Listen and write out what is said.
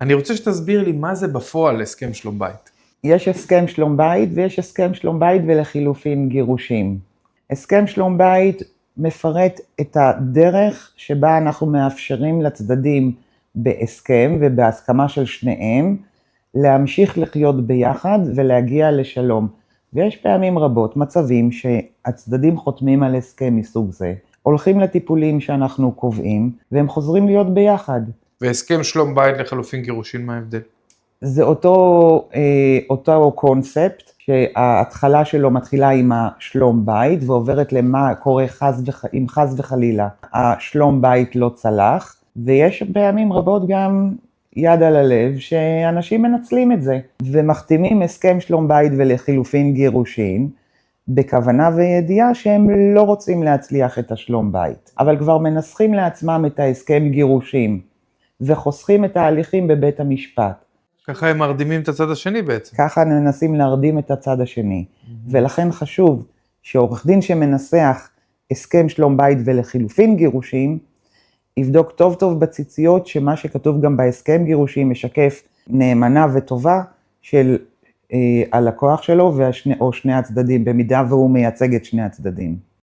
אני רוצה שתסביר לי מה זה בפועל הסכם שלום בית. יש הסכם שלום בית ויש הסכם שלום בית ולחילופין גירושים. הסכם שלום בית מפרט את הדרך שבה אנחנו מאפשרים לצדדים בהסכם ובהסכמה של שניהם להמשיך לחיות ביחד ולהגיע לשלום. ויש פעמים רבות מצבים שהצדדים חותמים על הסכם מסוג זה, הולכים לטיפולים שאנחנו קובעים והם חוזרים להיות ביחד. והסכם שלום בית לחילופין גירושין, מה ההבדל? זה אותו קונספט, שההתחלה שלו מתחילה עם השלום בית, ועוברת למה קורה אם חס וחלילה השלום בית לא צלח, ויש פעמים רבות גם יד על הלב, שאנשים מנצלים את זה, ומחתימים הסכם שלום בית ולחילופין גירושין, בכוונה וידיעה שהם לא רוצים להצליח את השלום בית, אבל כבר מנסחים לעצמם את ההסכם גירושים, וחוסכים את ההליכים בבית המשפט. ככה הם מרדימים את הצד השני בעצם. ככה מנסים להרדים את הצד השני. ולכן חשוב שעורך דין שמנסח הסכם שלום בית ולחילופין גירושים, יבדוק טוב טוב בציציות שמה שכתוב גם בהסכם גירושים משקף נאמנה וטובה של הלקוח שלו או שני הצדדים, במידה והוא מייצג את שני הצדדים.